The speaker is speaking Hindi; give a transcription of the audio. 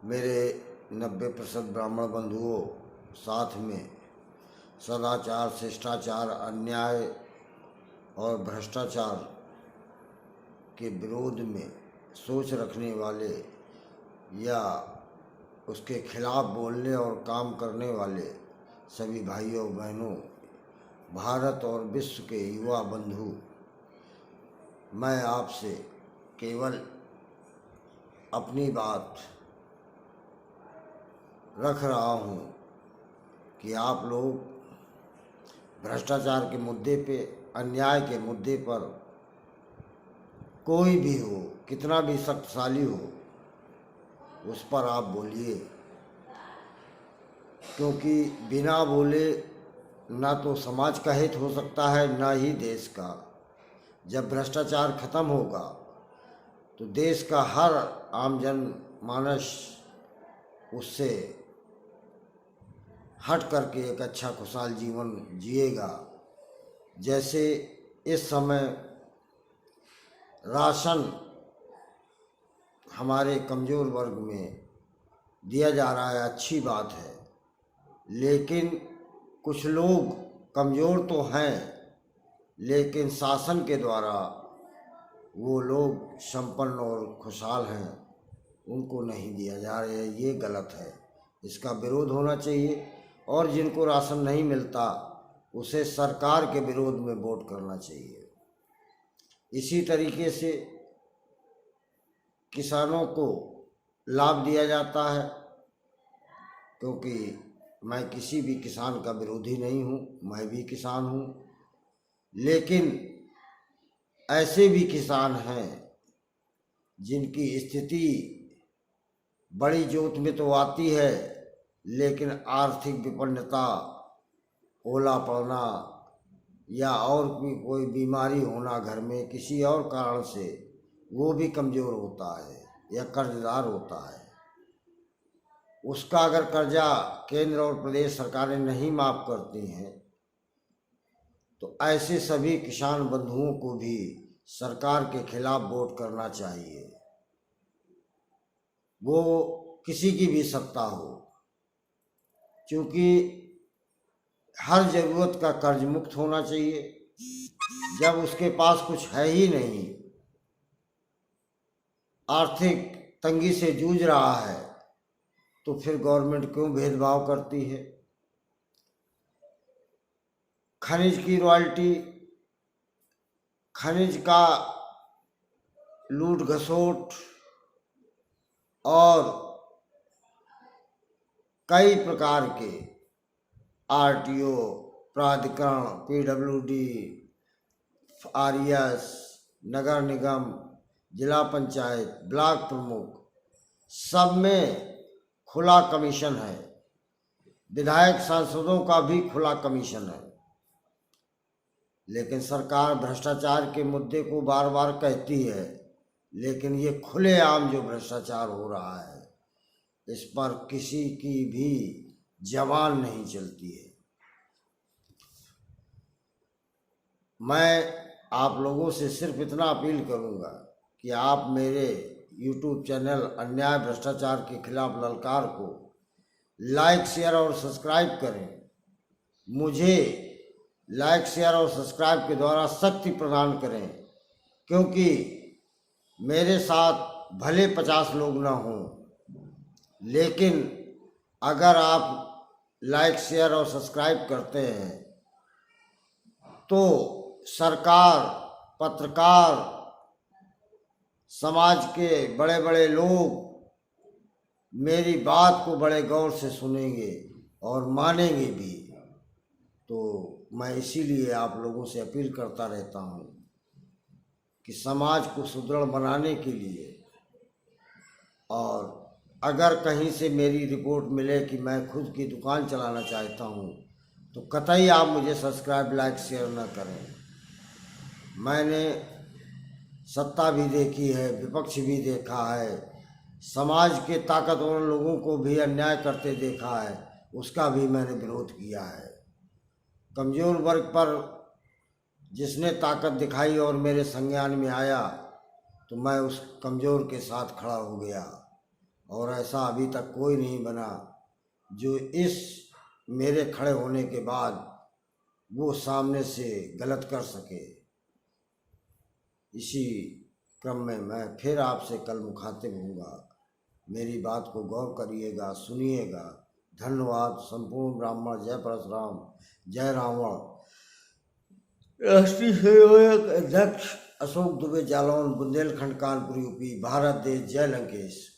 मेरे 90% ब्राह्मण बंधुओं, साथ में सदाचार, शिष्टाचार, अन्याय और भ्रष्टाचार के विरोध में सोच रखने वाले या उसके खिलाफ बोलने और काम करने वाले सभी भाइयों बहनों, भारत और विश्व के युवा बंधु, मैं आपसे केवल अपनी बात रख रहा हूँ कि आप लोग भ्रष्टाचार के मुद्दे पे, अन्याय के मुद्दे पर कोई भी हो, कितना भी शक्तिशाली हो, उस पर आप बोलिए, क्योंकि बिना बोले ना तो समाज का हित हो सकता है, ना ही देश का। जब भ्रष्टाचार खत्म होगा तो देश का हर आम जन मानस उससे हट करके एक अच्छा खुशहाल जीवन जिएगा। जैसे इस समय राशन हमारे कमज़ोर वर्ग में दिया जा रहा है, अच्छी बात है, लेकिन कुछ लोग कमज़ोर तो हैं, लेकिन शासन के द्वारा वो लोग संपन्न और खुशहाल हैं, उनको नहीं दिया जा रहा है। ये गलत है, इसका विरोध होना चाहिए। और जिनको राशन नहीं मिलता उसे सरकार के विरोध में वोट करना चाहिए। इसी तरीके से किसानों को लाभ दिया जाता है, क्योंकि मैं किसी भी किसान का विरोधी नहीं हूँ, मैं भी किसान हूँ, लेकिन ऐसे भी किसान हैं जिनकी स्थिति बड़ी जोत में तो आती है, लेकिन आर्थिक विपन्नता, ओला पड़ना या और भी कोई बीमारी होना घर में, किसी और कारण से वो भी कमज़ोर होता है या कर्जदार होता है। उसका अगर कर्जा केंद्र और प्रदेश सरकारें नहीं माफ़ करती हैं तो ऐसे सभी किसान बंधुओं को भी सरकार के खिलाफ वोट करना चाहिए, वो किसी की भी सत्ता हो, क्योंकि हर ज़रूरत का कर्ज मुक्त होना चाहिए। जब उसके पास कुछ है ही नहीं, आर्थिक तंगी से जूझ रहा है, तो फिर गवर्नमेंट क्यों भेदभाव करती है? खनिज की रॉयल्टी, खनिज का लूट घसोट और कई प्रकार के आरटीओ, प्राधिकरण, पीडब्ल्यूडी, आरएस, नगर निगम, जिला पंचायत, ब्लॉक प्रमुख, सब में खुला कमीशन है। विधायक सांसदों का भी खुला कमीशन है, लेकिन सरकार भ्रष्टाचार के मुद्दे को बार बार कहती है, लेकिन ये खुलेआम जो भ्रष्टाचार हो रहा है, इस पर किसी की भी जबान नहीं चलती है। मैं आप लोगों से सिर्फ इतना अपील करूंगा कि आप मेरे YouTube चैनल अन्याय भ्रष्टाचार के खिलाफ ललकार को लाइक, शेयर और सब्सक्राइब करें। मुझे लाइक, शेयर और सब्सक्राइब के द्वारा शक्ति प्रदान करें, क्योंकि मेरे साथ भले 50 लोग ना हों, लेकिन अगर आप लाइक, शेयर और सब्सक्राइब करते हैं तो सरकार, पत्रकार, समाज के बड़े बड़े लोग मेरी बात को बड़े गौर से सुनेंगे और मानेंगे भी। तो मैं इसीलिए आप लोगों से अपील करता रहता हूँ कि समाज को सुदृढ़ बनाने के लिए, और अगर कहीं से मेरी रिपोर्ट मिले कि मैं खुद की दुकान चलाना चाहता हूँ तो कतई आप मुझे सब्सक्राइब, लाइक, शेयर न करें। मैंने सत्ता भी देखी है, विपक्ष भी देखा है, समाज के ताकतवर लोगों को भी अन्याय करते देखा है, उसका भी मैंने विरोध किया है। कमज़ोर वर्ग पर जिसने ताकत दिखाई और मेरे संज्ञान में आया तो मैं उस कमज़ोर के साथ खड़ा हो गया, और ऐसा अभी तक कोई नहीं बना जो इस मेरे खड़े होने के बाद वो सामने से गलत कर सके। इसी क्रम में मैं फिर आपसे कल मुखातिब होऊंगा। मेरी बात को गौर करिएगा, सुनिएगा। धन्यवाद। संपूर्ण ब्राह्मण। जय परशुराम, जय रावण। राष्ट्रीय स्वयंसेवक अध्यक्ष अशोक दुबे, जालौन, बुंदेलखंड, कानपुर, यूपी, भारत देश। जय लंकेश।